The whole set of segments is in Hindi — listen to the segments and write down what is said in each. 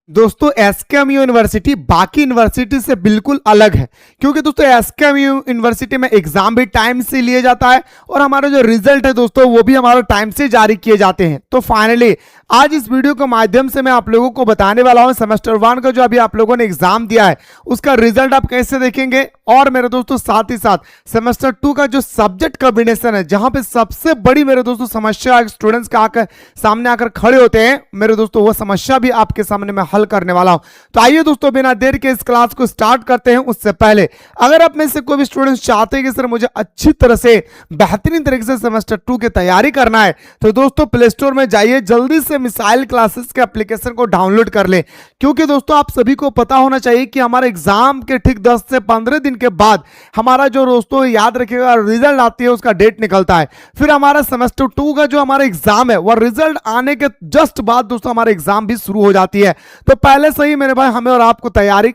दोस्तों एसकेएम यूनिवर्सिटी बाकी यूनिवर्सिटी से बिल्कुल अलग है, क्योंकि दोस्तों एसकेएम यूनिवर्सिटी में एग्जाम भी टाइम से लिए जाता है और हमारा जो रिजल्ट है दोस्तों वो भी हमारा टाइम से जारी किए जाते हैं। तो फाइनली आज इस वीडियो के माध्यम से मैं आप लोगों को बताने वाला हूं सेमेस्टर 1 का जो अभी आप लोगों ने एग्जाम दिया है उसका रिजल्ट आप कैसे देखेंगे, और मेरे दोस्तों साथ ही साथ सेमेस्टर 2 का जो सब्जेक्ट कॉम्बिनेशन है जहां पे सबसे बड़ी मेरे दोस्तों समस्या स्टूडेंट्स का आकर सामने आकर खड़े होते हैं, मेरे दोस्तों वो समस्या भी आपके सामने मैं हल करने वाला हूं। तो आइए दोस्तों बिना देर के इस क्लास को स्टार्ट करते हैं। उससे पहले अगर आप में से कोई भी स्टूडेंट्स चाहते हैं कि सर मुझे अच्छी तरह से बेहतरीन तरीके से सेमेस्टर 2 की तैयारी करना है, तो दोस्तों प्ले स्टोर में जाइए, जल्दी से मिसाइल क्लासेस के एप्लीकेशन को डाउनलोड कर ले, क्योंकि दोस्तों आप सभी को पता होना चाहिए कि हमारे एग्जाम के ठीक 10 से 15 दिन के बाद हमारा जो दोस्तों याद रखिएगा रिजल्ट आती है, उसका डेट निकलता है। फिर हमारा सेमेस्टर 2 का जो हमारा एग्जाम है वह रिजल्ट आने के जस्ट बाद दोस्तों हमारा एग्जाम भी शुरू हो जाती है। तो पहले से ही मेरे भाई हमें और आपको तैयारी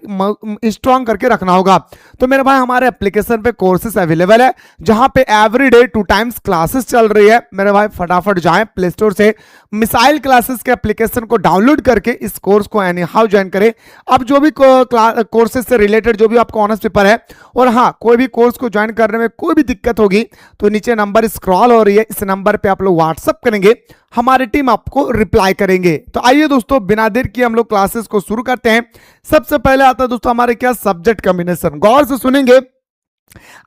स्ट्रांग करके रखना होगा। तो मेरे भाई हमारे एप्लीकेशन पे कोर्सेस अवेलेबल है जहां पे एवरीडे 2 टाइम्स क्लासेस चल रही है। मेरे भाई फटाफट जाएं प्ले स्टोर से मिसाइल क्लासेस के एप्लीकेशन को डाउनलोड करके इस कोर्स को एनी हाउ ज्वाइन करें। अब जो भी कोर्सेज से रिलेटेड जो भी आपको ऑनर्स पेपर है, और हाँ कोई भी कोर्स को ज्वाइन करने में कोई भी दिक्कत होगी तो नीचे नंबर स्क्रॉल हो रही है, इस नंबर पे आप लोग व्हाट्सअप करेंगे, हमारी टीम आपको रिप्लाई करेंगे। तो आइए दोस्तों बिना देर किए हम लोग क्लासेस को शुरू करते हैं। सबसे पहले आता है दोस्तों हमारे क्या सब्जेक्ट कॉम्बिनेशन। गौर से सुनेंगे,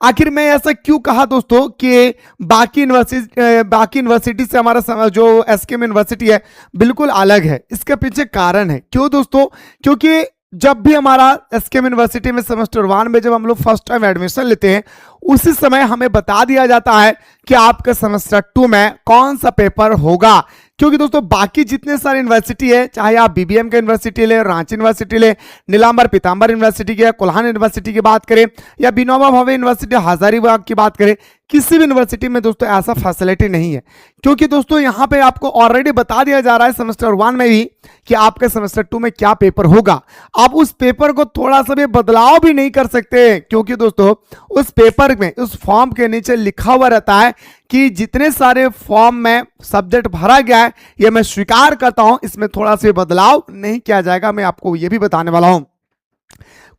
आखिर मैं ऐसा क्यों कहा दोस्तों कि बाकी यूनिवर्सिटी से हमारा जो एसकेएम यूनिवर्सिटी है बिल्कुल अलग है। इसके पीछे कारण है। क्यों दोस्तों? क्योंकि जब भी हमारा एसकेएम यूनिवर्सिटी में सेमेस्टर 1 में जब हम लोग फर्स्ट टाइम एडमिशन लेते हैं उसी समय हमें बता दिया जाता है कि आपका सेमेस्टर 2 में कौन सा पेपर होगा। क्योंकि दोस्तों बाकी जितने सारे यूनिवर्सिटी है, चाहे आप बीबीएम का यूनिवर्सिटी ले, रांची यूनिवर्सिटी ले, नीलांबर पीतांबर यूनिवर्सिटी की, कोल्हान यूनिवर्सिटी की बात करें या विनोबा भावे यूनिवर्सिटी हजारीबाग की बात करें, किसी भी यूनिवर्सिटी में दोस्तों ऐसा फैसिलिटी नहीं है। क्योंकि दोस्तों यहाँ पे आपको ऑलरेडी बता दिया जा रहा है सेमेस्टर 1 में भी कि आपके सेमेस्टर 2 में क्या पेपर होगा। आप उस पेपर को थोड़ा सा भी बदलाव भी नहीं कर सकते, क्योंकि दोस्तों उस पेपर में उस फॉर्म के नीचे लिखा हुआ रहता है कि जितने सारे फॉर्म में सब्जेक्ट भरा गया है ये मैं स्वीकार करता हूं, इसमें थोड़ा सा बदलाव नहीं किया जाएगा। मैं आपको ये भी बताने वाला हूं।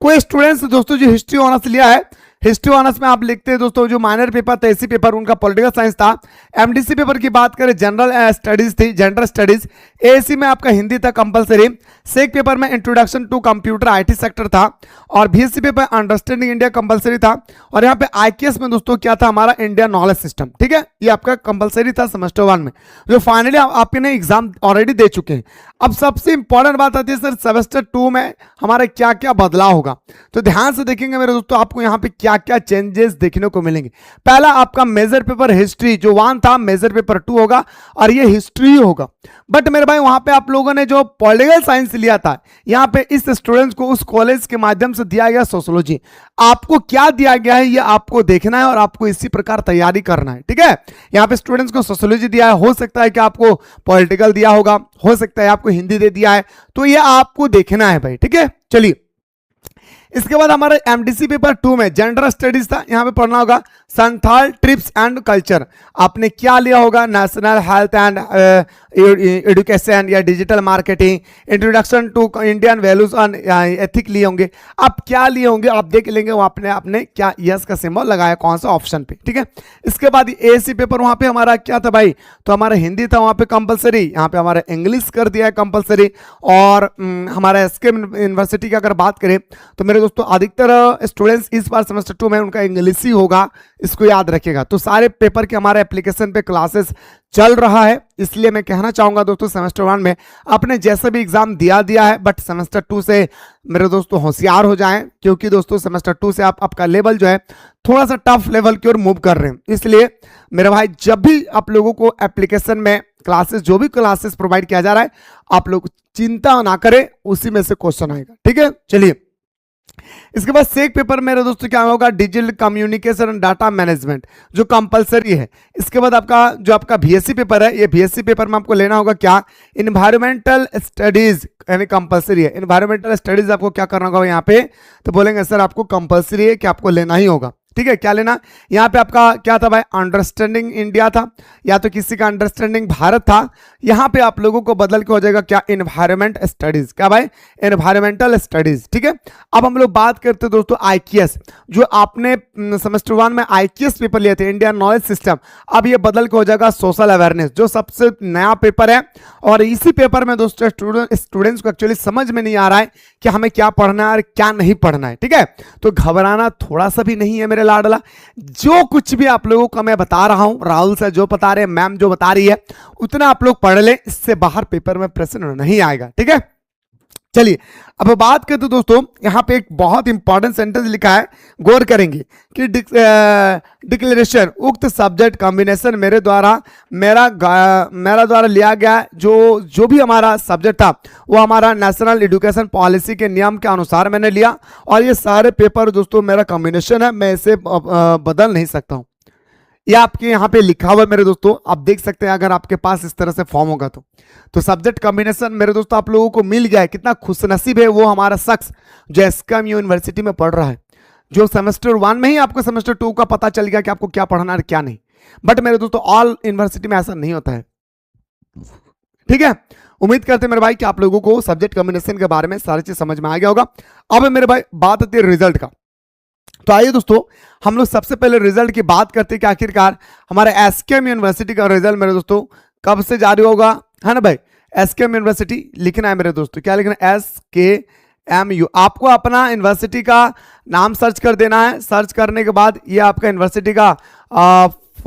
कोई स्टूडेंट्स दोस्तों जो हिस्ट्री ऑनर्स लिया है, हिस्ट्री ऑनर्स में आप लिखते हैं दोस्तों जो माइनर पेपर था एसी पेपर उनका पॉलिटिकल साइंस था। एमडीसी पेपर की बात करें जनरल स्टडीज थी, जनरल स्टडीज। एएसी में आपका हिंदी था कंपलसरी। सेक पेपर में introduction to computer IT sector था, और BSc paper understanding India compulsory था। और यहाँ पे आईकेएस में दोस्तों क्या था, हमारा इंडिया नॉलेज सिस्टम। ठीक है, ये आपका कंपलसरी था सेमेस्टर 1 में, जो फाइनली आपने एग्जाम ऑलरेडी दे चुके हैं। अब सबसे इंपॉर्टेंट बात आती है सर सेमेस्टर 2 में हमारा क्या क्या बदलाव होगा। तो ध्यान से देखेंगे मेरे दोस्तों, आपको यहाँ पे क्या क्या चेंजेस देखने को मिलेंगे। पहला आपका मेजर पेपर हिस्ट्री जो 1 था, मेजर पेपर 2 होगा और ये हिस्ट्री होगा। बट मेरे भाई वहां पे आप लोगों ने जो पॉलिटिकल साइंस लिया था, यहाँ पे इस स्टूडेंट्स को उस कॉलेज के माध्यम से दिया गया सोशियोलॉजी। आपको क्या दिया गया है ये आपको देखना है और आपको इसी प्रकार तैयारी करना है। ठीक है, यहाँ पे स्टूडेंट्स को सोशियोलॉजी दिया है, हो सकता है कि आपको पॉलिटिकल दिया होगा, हो सकता है आपको हिंदी दे दिया है, तो ये आपको देखना है भाई। ठीक है, चलिए इसके बाद हमारे एमडीसी पेपर 2 में जनरल स्टडीज था, यहां पे पढ़ना होगा संथाल ट्रिप्स एंड कल्चर। आपने क्या लिया होगा, नेशनल हेल्थ एंड एजुकेशन या digital marketing, introduction to Indian values and ethic लिए होंगे। आप क्या लिए होंगे आप देख लेंगे, वो आपने क्या यस का सिंबल लगाया कौन सा ऑप्शन पे। ठीक है, इसके बाद एएसी पेपर वहां पे हमारा क्या था भाई, तो हमारा हिंदी था वहां पे कंपलसरी, यहाँ पे हमारा इंग्लिश कर दिया है कंपलसरी। और हमारा एसकेएम यूनिवर्सिटी की अगर बात करें तो मेरे दोस्तों अधिकतर स्टूडेंट्स इस बार सेमेस्टर 2 में उनका इंग्लिश ही होगा, इसको याद रखिएगा। तो सारे पेपर के हमारे एप्लीकेशन पे क्लासेस चल रहा है, इसलिए मैं कहना चाहूंगा दोस्तों सेमेस्टर 1 में आपने जैसे भी एग्जाम दिया है, बट सेमेस्टर 2 से मेरे दोस्तों होशियार हो जाएं, क्योंकि दोस्तों सेमेस्टर 2 से आपका लेवल जो है थोड़ा सा टफ लेवल की ओर मूव कर रहे हैं। इसलिए मेरे भाई जब भी आप लोगों को एप्लीकेशन में क्लासेस जो भी क्लासेस प्रोवाइड किया जा रहा है, आप लोग चिंता ना करें, उसी में से क्वेश्चन आएगा। ठीक है, चलिए इसके बाद सेक पेपर मेरे दोस्तों क्या होगा, digital communication and data management जो कंपलसरी है। इसके बाद आपका बीएससी पेपर है, ये बीएससी पेपर में आपको लेना होगा क्या, इन्वायरमेंटल स्टडीज यानी कंपलसरी है। इन्वायरमेंटल स्टडीज आपको क्या करना होगा यहाँ पे, तो बोलेंगे सर आपको कंपलसरी है कि आपको लेना ही होगा। ठीक है, क्या लेना, यहाँ पे आपका क्या था भाई, अंडरस्टैंडिंग इंडिया था, या तो किसी का अंडरस्टैंडिंग भारत था। यहाँ पे आप लोगों को बदल के हो जाएगा क्या, एनवायरमेंट स्टडीज, क्या भाई, एनवायरमेंटल स्टडीज। ठीक है, अब हम लोग बात करते हैं दोस्तों आईक्यूएस, जो आपने सेमेस्टर 1 में आईक्यूएस पेपर लिए थे, इंडियन नॉलेज सिस्टम, अब ये बदल के हो जाएगा सोशल अवेयरनेस, जो सबसे नया पेपर है। और इसी पेपर में दोस्तों स्टूडेंट्स को एक्चुअली समझ में नहीं आ रहा है कि हमें क्या पढ़ना है और क्या नहीं पढ़ना है। ठीक है, तो घबराना थोड़ा सा भी नहीं है मेरे लाडला, जो कुछ भी आप लोगों को मैं बता रहा हूं, राहुल सर जो बता रहे हैं, मैम जो बता रही है, उतना आप लोग पढ़ ले, इससे बाहर पेपर में प्रश्न नहीं आएगा। ठीक है, चलिए अब बात करते दोस्तों, यहां पे एक बहुत इंपॉर्टेंट सेंटेंस लिखा है, गौर करेंगे कि डिक्लेरेशन उक्त सब्जेक्ट कॉम्बिनेशन मेरे द्वारा लिया गया, जो भी हमारा सब्जेक्ट था वो हमारा नेशनल एजुकेशन पॉलिसी के नियम के अनुसार मैंने लिया, और ये सारे पेपर दोस्तों मेरा कॉम्बिनेशन है, मैं इसे बदल नहीं सकता हूं। ये आपके यहाँ पे लिखा हुआ है मेरे दोस्तों, आप देख सकते हैं अगर आपके पास इस तरह से फॉर्म होगा तो सब्जेक्ट कॉम्बिनेशन मेरे दोस्तों आप लोगों को मिल गया है। कितना खुशनसीब है वो हमारा शख्स जो एसकेएम यूनिवर्सिटी में पढ़ रहा है, जो सेमेस्टर 1 में ही आपको सेमेस्टर 2 का पता चल गया कि आपको क्या पढ़ना है क्या नहीं। बट मेरे दोस्तों ऑल यूनिवर्सिटी में ऐसा नहीं होता है। ठीक है, उम्मीद करते हैं मेरे भाई कि आप लोगों को सब्जेक्ट कॉम्बिनेशन के बारे में सारी चीज समझ में आ गया होगा। अब मेरे भाई बात आती है रिजल्ट का, तो आइए दोस्तों हम लोग सबसे पहले रिजल्ट की बात करते हैं कि आखिरकार हमारे एसकेएम यूनिवर्सिटी का रिजल्ट मेरे दोस्तों कब से जारी होगा, है ना भाई। एसकेएम यूनिवर्सिटी लिखना है मेरे दोस्तों, क्या लिखना है, SKMU। आपको अपना यूनिवर्सिटी का नाम सर्च कर देना है, सर्च करने के बाद ये आपका यूनिवर्सिटी का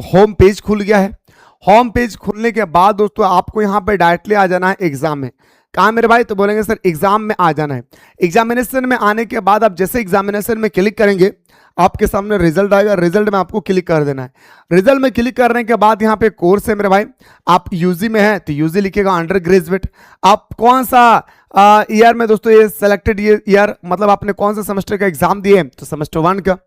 होम पेज खुल गया है। होम पेज खुलने के बाद दोस्तों आपको यहाँ पे डायरेक्टली आ जाना है एग्जाम में। कहाँ मेरे भाई, तो बोलेंगे सर एग्जाम में आ जाना है। एग्जामिनेशन में आने के बाद आप जैसे एग्जामिनेशन में क्लिक करेंगे आपके सामने रिजल्ट आएगा, रिजल्ट में आपको क्लिक कर देना है। रिजल्ट में क्लिक करने के बाद यहाँ पे कोर्स है मेरे भाई, आप यूजी में है तो यूजी लिखेगा, अंडर ग्रेजुएट। आप कौन सा ईयर में दोस्तों ये सेलेक्टेड ईयर, मतलब आपने कौन सा सेमेस्टर का एग्जाम दिए, तो सेमेस्टर 1 का।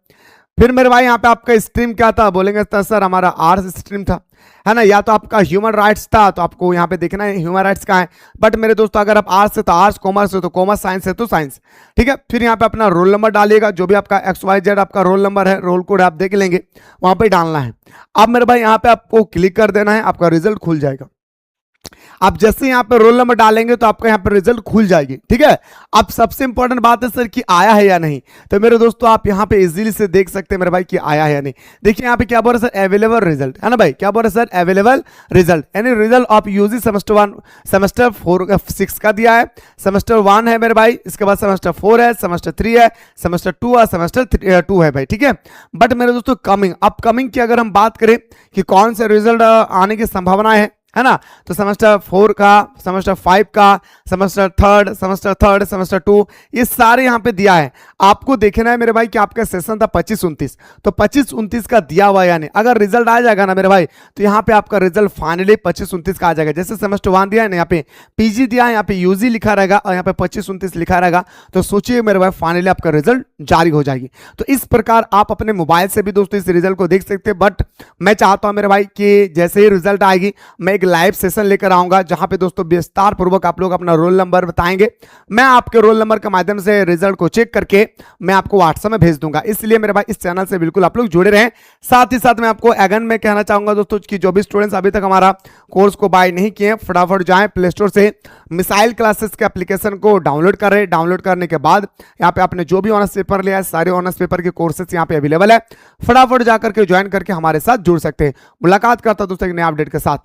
फिर मेरे भाई यहाँ पे आपका स्ट्रीम क्या था, बोलेंगे सर हमारा आर्ट्स स्ट्रीम था, है ना, या तो आपका ह्यूमन राइट्स था तो आपको यहाँ पे देखना है ह्यूमन राइट्स का है। बट मेरे दोस्तों अगर आप आर्ट्स से तो आर्ट्स, कॉमर्स है तो कॉमर्स, साइंस है तो साइंस। ठीक है, फिर यहाँ पे अपना रोल नंबर डालिएगा, जो भी आपका XYZ आपका रोल नंबर है, रोल कोड आप देख लेंगे, वहां पे डालना है। अब मेरे भाई यहाँ पे आपको क्लिक कर देना है, आपका रिजल्ट खुल जाएगा। आप जैसे यहाँ पे रोल नंबर डालेंगे तो आपका यहाँ पे रिजल्ट खुल जाएगी। ठीक है, अब सबसे इंपॉर्टेंट बात है सर कि आया है या नहीं, तो मेरे दोस्तों आप यहाँ पे इजीली से देख सकते हैं मेरे भाई कि आया है या नहीं। देखिए यहाँ पे क्या बोल रहा है सर, अवेलेबल रिजल्ट, है ना भाई, क्या बोल रहा है सर, अवेलेबल रिजल्ट, यानी result of UG semester 1 semester 6 का दिया है, सेमेस्टर 1 है मेरे भाई, इसके बाद सेमेस्टर 4 है, सेमेस्टर 3 है, सेमेस्टर 2 और सेमेस्टर 2 है भाई। ठीक है, बट मेरे दोस्तों कमिंग अपकमिंग की अगर हम बात करें कि कौन से रिजल्ट आने की संभावना है ना, तो सेमेस्टर 4 का, सेमेस्टर 5 का, सेमेस्टर 3, सेमेस्टर 2, ये सारे यहाँ पे दिया है। आपको देखना है मेरे भाई कि आपका सेशन था 25-29, तो 25-29 का दिया हुआ है, यानी अगर रिजल्ट आ जाएगा ना मेरे भाई तो यहाँ पे आपका रिजल्ट फाइनली 25-29 का आ जाएगा। जैसे सेमेस्टर 1 दिया है ना, यहाँ पे PG दिया है, यहाँ पे UG लिखा रहेगा और यहाँ पे 25-29 लिखा रहेगा, तो सोचिए मेरे भाई फाइनली आपका रिजल्ट जारी हो जाएगी। तो इस प्रकार आप अपने मोबाइल से भी दोस्तों इस रिजल्ट को देख सकते हैं। बट मैं चाहता हूँ मेरे भाई कि जैसे ही रिजल्ट आएगी मैं एक लाइव सेशन लेकर आऊंगा, जहां पे दोस्तों विस्तार पूर्वक आप लोग अपना रोल नंबर बताएंगे, मैं आपके रोल नंबर के माध्यम से रिजल्ट को चेक करके मैं आपको व्हाट्सएप में भेज दूंगा। इसलिए मेरे भाई इस चैनल से बिल्कुल आप लोग जुड़े रहें। साथ ही साथ मैं आपको अगेन में कहना चाहूंगा दोस्तों कि जो भी स्टूडेंट्स अभी तक हमारा कोर्स को बाय नहीं किए, फटाफट जाएं प्ले स्टोर से मिसाइल क्लासेस के एप्लीकेशन को डाउनलोड करें। डाउनलोड करने के बाद यहाँ पे आपने जो भी ऑनर्स पेपर लिया है, सारे ऑनर्स पेपर के कोर्सेस यहाँ पे अवेलेबल है, फटाफट जाकर के ज्वाइन करके हमारे साथ जुड़ सकते हैं। मुलाकात करता दोस्तों एक नए अपडेट के साथ।